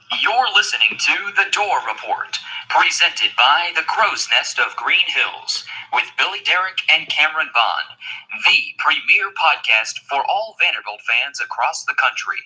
You're listening to the Dore Report, presented by the Crow's Nest of Green Hills, with Billy Derrick and Cameron Bond, the premier podcast for all Vanderbilt fans across the country.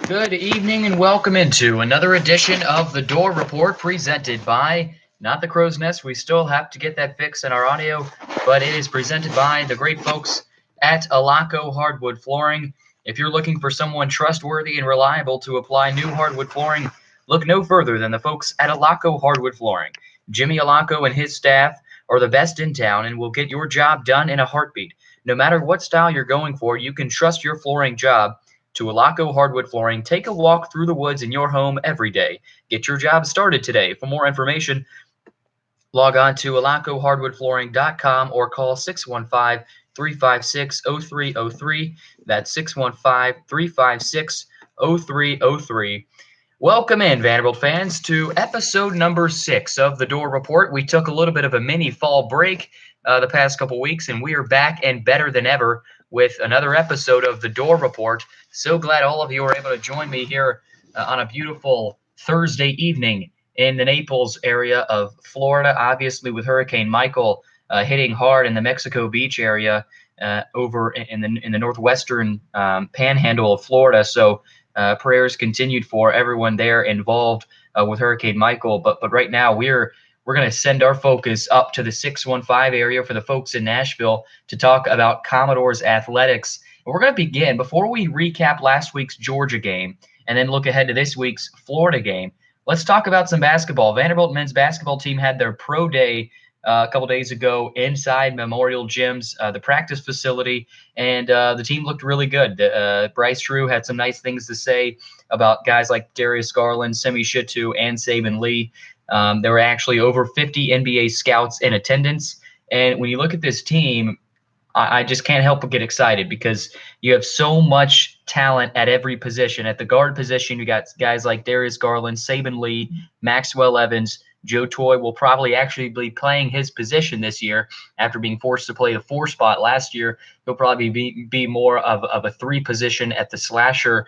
Good evening and welcome into another edition of the Dore Report, presented by not the Crow's Nest. We still have to get that fix in our audio, but it is presented by the great folks at Alaco Hardwood Flooring. If you're looking for someone trustworthy and reliable to apply new hardwood flooring, look no further than the folks at Alaco Hardwood Flooring. Jimmy Alaco and his staff are the best in town and will get your job done in a heartbeat. No matter what style you're going for, you can trust your flooring job to Alaco Hardwood Flooring. Take a walk through the woods in your home every day. Get your job started today. For more information, log on to alacohardwoodflooring.com or call 615-356-0303. That's 615-356-0303. Welcome in, Vanderbilt fans, to episode number 6 of the Dore Report. We took a little bit of a mini fall break the past couple weeks, and we are back and better than ever with another episode of the Dore Report. So glad all of you are able to join me here on a beautiful Thursday evening in the Naples area of Florida, obviously with Hurricane Michael hitting hard in the Mexico Beach area over in the northwestern panhandle of Florida. So prayers continued for everyone there involved with Hurricane Michael. But right now we're going to send our focus up to the 615 area for the folks in Nashville to talk about Commodores athletics. And we're going to begin, before we recap last week's Georgia game and then look ahead to this week's Florida game, let's talk about some basketball. Vanderbilt men's basketball team had their pro day a couple days ago inside Memorial Gym's the practice facility, and the team looked really good. Bryce Drew had some nice things to say about guys like Darius Garland, Semi Shitu, and Saban Lee. There were actually over 50 NBA scouts in attendance, and when you look at this team, I just can't help but get excited because you have so much talent at every position. At the guard position, you got guys like Darius Garland, Saban Lee, Maxwell Evans. Joe Toy will probably actually be playing his position this year after being forced to play the 4 spot last year. He'll probably be more of a 3 position at the slasher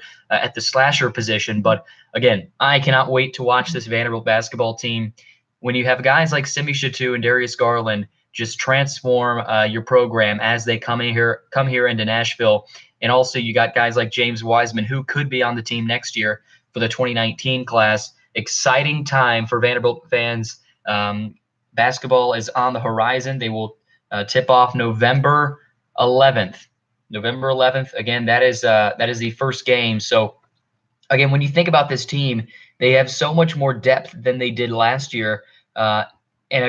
position. But again, I cannot wait to watch this Vanderbilt basketball team. When you have guys like Semi Shitu and Darius Garland just transform your program as they come here into Nashville. And also you got guys like James Wiseman, who could be on the team next year for the 2019 class. Exciting time for Vanderbilt fans. Basketball is on the horizon. They will tip off November 11th. Again, that is the first game. So again, when you think about this team, they have so much more depth than they did last year. And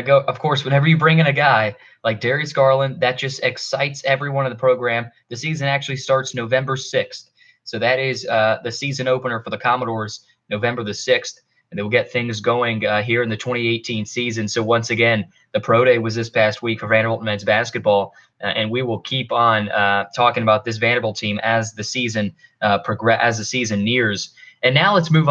of course, whenever you bring in a guy like Darius Garland, that just excites everyone in the program. The season actually starts November 6th. So that is the season opener for the Commodores, November the 6th. And they'll get things going here in the 2018 season. So once again, the Pro Day was this past week for Vanderbilt men's basketball. And we will keep on talking about this Vanderbilt team as the season as the season nears. And now let's move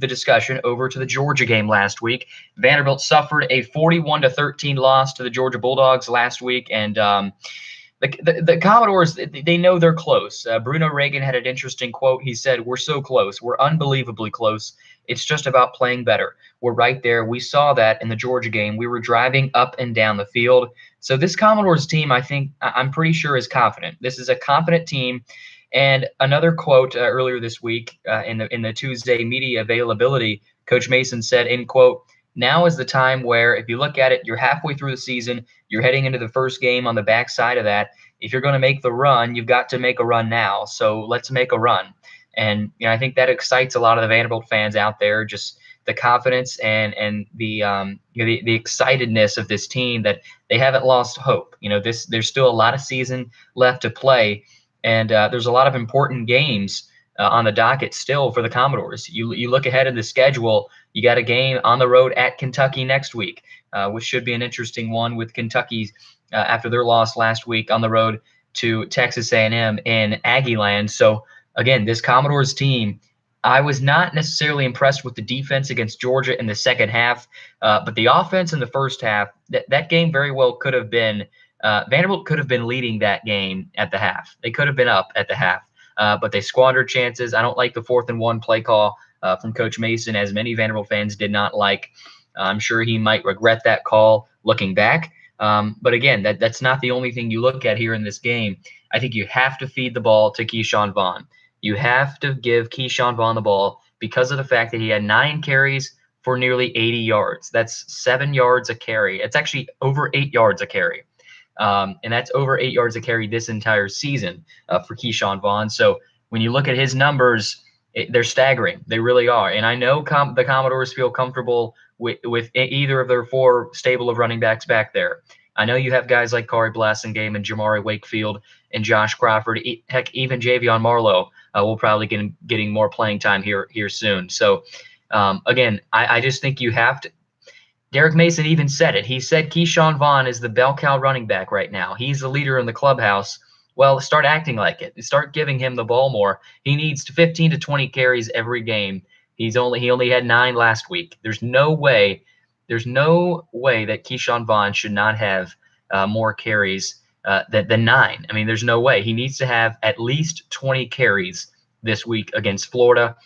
the discussion over to the Georgia game last week. Vanderbilt suffered a 41-13 loss to the Georgia Bulldogs last week, and the Commodores, they know they're close. Bruno Reagan had an interesting quote. He said, "We're so close. We're unbelievably close. It's just about playing better. We're right there." We saw that in the Georgia game. We were driving up and down the field. So this Commodores team, I'm pretty sure, is confident. This is a confident team. And another quote earlier this week in the Tuesday media availability, Coach Mason said, in quote, "Now is the time where, if you look at it, you're halfway through the season, you're heading into the first game on the backside of that. If you're going to make the run, you've got to make a run now. So let's make a run." And I think that excites a lot of the Vanderbilt fans out there, just the confidence and the the excitedness of this team that they haven't lost hope. There's still a lot of season left to play. And there's a lot of important games on the docket still for the Commodores. You look ahead in the schedule, you got a game on the road at Kentucky next week, which should be an interesting one with Kentucky after their loss last week on the road to Texas A&M in Aggieland. So, again, this Commodores team, I was not necessarily impressed with the defense against Georgia in the second half, but the offense in the first half, that game very well could have been Vanderbilt could have been leading that game at the half. They could have been up at the half. but they squandered chances. I don't like the 4th-and-1 play call from Coach Mason, as many Vanderbilt fans did not like. I'm sure he might regret that call looking back. But again, that's not the only thing you look at here in this game. I think you have to feed the ball to Keyshawn Vaughn. You have to give Keyshawn Vaughn the ball because of the fact that he had 9 carries for nearly 80 yards. That's 7 yards a carry. It's actually over 8 yards a carry. And that's over 8 yards a carry this entire season for Keyshawn Vaughn. So when you look at his numbers, they're staggering. They really are. And I know the Commodores feel comfortable with either of their 4 stable of running backs back there. I know you have guys like Kari Blasingame and Jamari Wakefield and Josh Crawford. Heck, even Javion Marlowe will probably getting more playing time here soon. So, again, I just think you have to. Derek Mason even said it. He said Keyshawn Vaughn is the bell cow running back right now. He's the leader in the clubhouse. Well, start acting like it. Start giving him the ball more. He needs 15 to 20 carries every game. He only had 9 last week. There's no way that Keyshawn Vaughn should not have more carries than 9. I mean, there's no way. He needs to have at least 20 carries this week against Florida.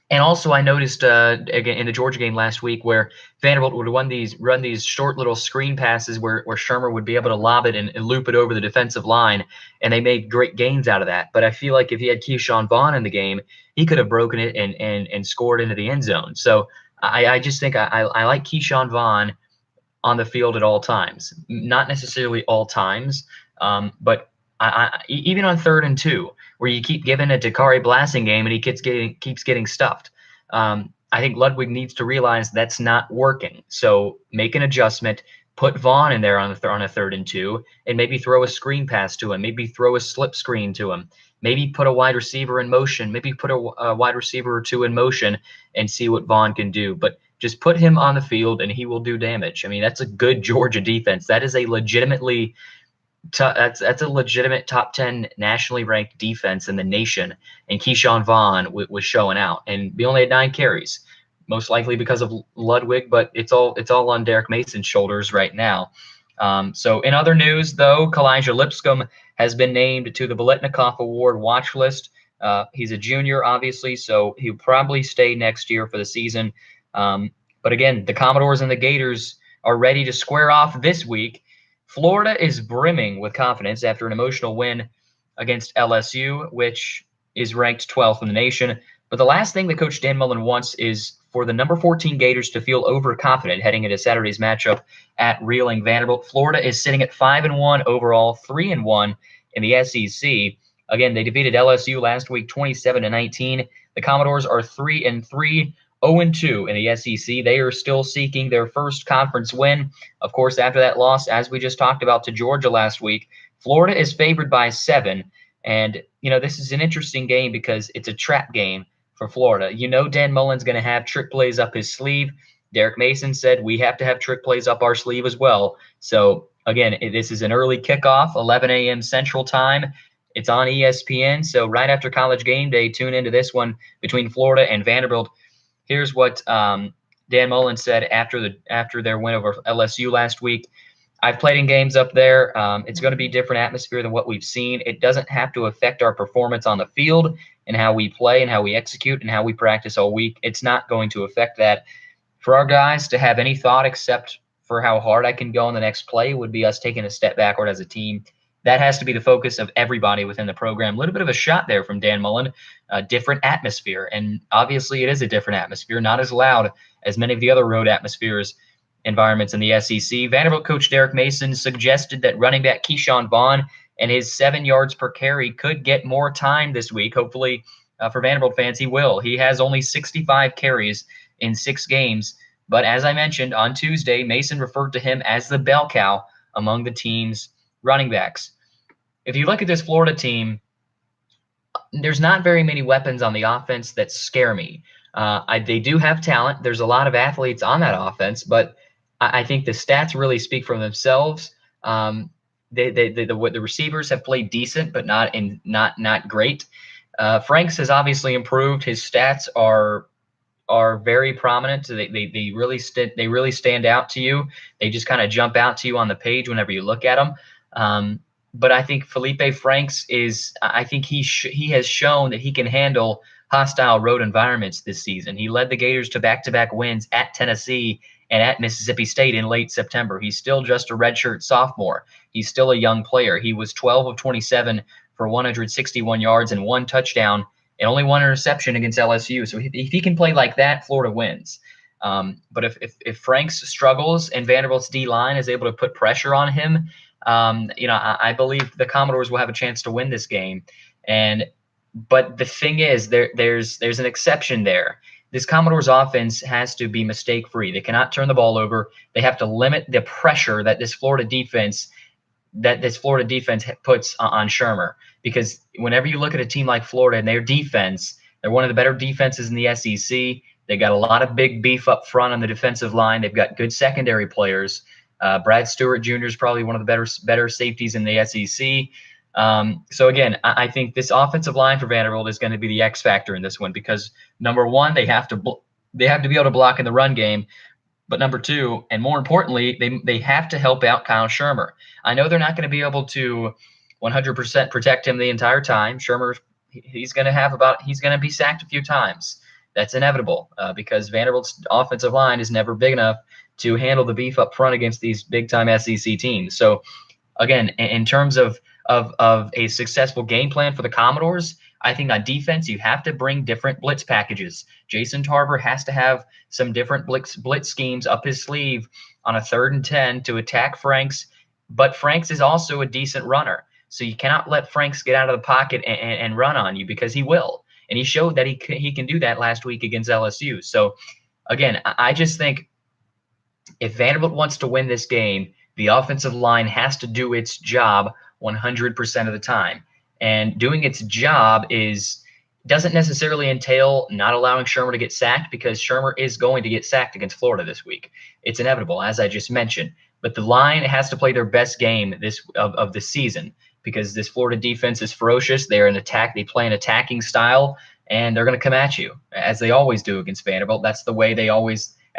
And also, I noticed again in the Georgia game last week where Vanderbilt would run these short little screen passes where Shermer would be able to lob it and loop it over the defensive line, and they made great gains out of that. But I feel like if he had Keyshawn Vaughn in the game, he could have broken it and scored into the end zone. So I just think I like Keyshawn Vaughn on the field at all times. Not necessarily all times, but even on 3rd and 2, where you keep giving it to Kari Blasingame and he keeps getting stuffed. I think Ludwig needs to realize that's not working. So make an adjustment, put Vaughn in there on a 3rd and 2, and maybe throw a screen pass to him, maybe throw a slip screen to him, maybe put a wide receiver in motion, maybe put a wide receiver or 2 in motion and see what Vaughn can do. But just put him on the field and he will do damage. I mean, that's a good Georgia defense. That is a legitimately that's a legitimate top 10 nationally ranked defense in the nation, and Keyshawn Vaughn was showing out, and we only had 9 carries, most likely because of Ludwig, but it's all on Derek Mason's shoulders right now. So in other news, though, Kalijah Lipscomb has been named to the Biletnikoff Award watch list. He's a junior, obviously, so he'll probably stay next year for the season. But again, the Commodores and the Gators are ready to square off this week. Florida is brimming with confidence after an emotional win against LSU, which is ranked 12th in the nation. But the last thing that Coach Dan Mullen wants is for the number 14 Gators to feel overconfident heading into Saturday's matchup at Reeling Vanderbilt. Florida is sitting at 5-1 overall, 3-1 in the SEC. Again, they defeated LSU last week 27-19. The Commodores are 3-3. 0-2 in the SEC. They are still seeking their first conference win. Of course, after that loss, as we just talked about, to Georgia last week, Florida is favored by 7. And, this is an interesting game because it's a trap game for Florida. Dan Mullen's going to have trick plays up his sleeve. Derek Mason said we have to have trick plays up our sleeve as well. So, again, this is an early kickoff, 11 a.m. Central Time. It's on ESPN. So right after College Game Day, tune into this one between Florida and Vanderbilt. Here's what Dan Mullen said after their win over LSU last week. I've played in games up there. It's going to be a different atmosphere than what we've seen. It doesn't have to affect our performance on the field and how we play and how we execute and how we practice all week. It's not going to affect that. For our guys to have any thought except for how hard I can go in the next play would be us taking a step backward as a team. That has to be the focus of everybody within the program. A little bit of a shot there from Dan Mullen, a different atmosphere. And obviously it is a different atmosphere, not as loud as many of the other road environments in the SEC. Vanderbilt coach Derek Mason suggested that running back Keyshawn Vaughn and his 7 yards per carry could get more time this week. Hopefully for Vanderbilt fans, he will. He has only 65 carries in 6 games. But as I mentioned, on Tuesday, Mason referred to him as the bell cow among the team's running backs. If you look at this Florida team, there's not very many weapons on the offense that scare me. They do have talent. There's a lot of athletes on that offense, but I think the stats really speak for themselves. The receivers have played decent, but not great. Franks has obviously improved. His stats are very prominent. They really stand out to you. They just kind of jump out to you on the page whenever you look at them. but I think Felipe Franks I think he has shown that he can handle hostile road environments this season. He led the Gators to back-to-back wins at Tennessee and at Mississippi State in late September. He's still just a redshirt sophomore. He's still a young player. He was 12 of 27 for 161 yards and 1 touchdown and only 1 interception against LSU. So if he can play like that, Florida wins. But if Franks struggles and Vanderbilt's D-line is able to put pressure on him, I believe the Commodores will have a chance to win this game. But the thing is, there's an exception there. This Commodores offense has to be mistake-free. They cannot turn the ball over. They have to limit the pressure that this Florida defense puts on Shermer. Because whenever you look at a team like Florida and their defense, they're one of the better defenses in the SEC. They got a lot of big beef up front on the defensive line. They've got good secondary players. Brad Stewart Jr. is probably one of the better safeties in the SEC. So again, I think this offensive line for Vanderbilt is going to be the X factor in this one because number one, they have to be able to block in the run game, but number two, and more importantly, they have to help out Kyle Shermer. I know they're not going to be able to 100% protect him the entire time. Shermer, he's going to be sacked a few times. That's inevitable because Vanderbilt's offensive line is never big enough to handle the beef up front against these big-time SEC teams. So, again, in terms of a successful game plan for the Commodores, I think on defense you have to bring different blitz packages. Jason Tarver has to have some different blitz schemes up his sleeve on a 3rd and 10 to attack Franks, but Franks is also a decent runner. So you cannot let Franks get out of the pocket and run on you because he will. And he showed that he can do that last week against LSU. So, again, I just think if Vanderbilt wants to win this game, the offensive line has to do its job 100% of the time. And doing its job doesn't necessarily entail not allowing Shermer to get sacked because Shermer is going to get sacked against Florida this week. It's inevitable, as I just mentioned. But the line has to play their best game of the season because this Florida defense is ferocious. They play an attacking style, and they're going to come at you, as they always do against Vanderbilt. That's the way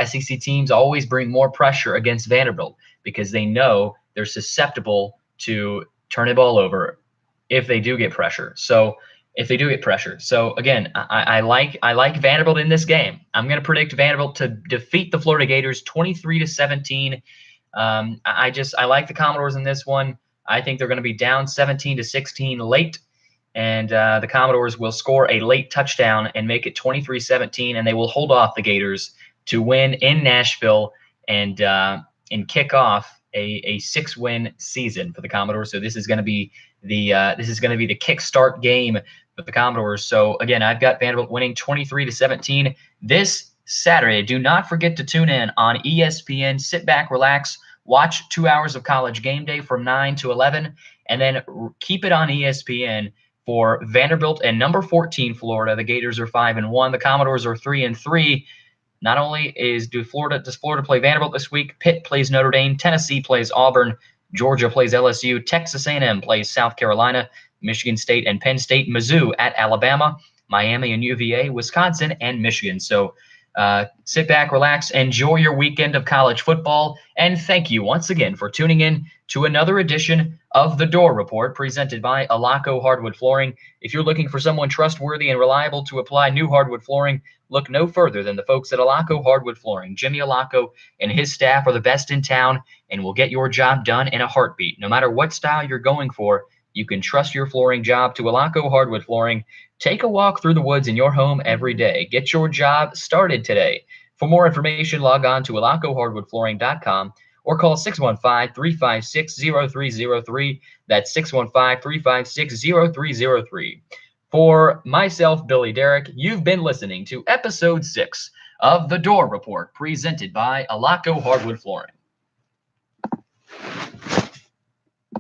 SEC teams always bring more pressure against Vanderbilt because they know they're susceptible to turn the ball over if they do get pressure. So again, I like Vanderbilt in this game. I'm going to predict Vanderbilt to defeat the Florida Gators 23-17. I like the Commodores in this one. I think they're going to be down 17-16 late, and the Commodores will score a late touchdown and make it 23-17, and they will hold off the Gators to win in Nashville and kick off a 6-win season for the Commodores. So this is going to be the kickstart game for the Commodores. So again, I've got Vanderbilt winning 23-17 this Saturday. Do not forget to tune in on ESPN. Sit back, relax, watch 2 hours of College Game Day from 9 to 11, and then keep it on ESPN for Vanderbilt and number 14 Florida. The Gators are 5-1. The Commodores are 3-3. Not only does Florida play Vanderbilt this week, Pitt plays Notre Dame, Tennessee plays Auburn, Georgia plays LSU, Texas A&M plays South Carolina, Michigan State and Penn State, Mizzou at Alabama, Miami and UVA, Wisconsin, and Michigan. So sit back, relax, enjoy your weekend of college football, and thank you once again for tuning in to another edition of the Dore Report presented by Alaco Hardwood Flooring. If you're looking for someone trustworthy and reliable to apply new hardwood flooring, look no further than the folks at Alaco Hardwood Flooring. Jimmy Alaco and his staff are the best in town and will get your job done in a heartbeat. No matter what style you're going for, you can trust your flooring job to Alaco Hardwood Flooring. Take a walk through the woods in your home every day. Get your job started today. For more information, log on to alacohardwoodflooring.com or call 615-356-0303. That's 615-356-0303. For myself, Billy Derrick, you've been listening to episode 6 of the Dore Report presented by Alaco Hardwood Flooring.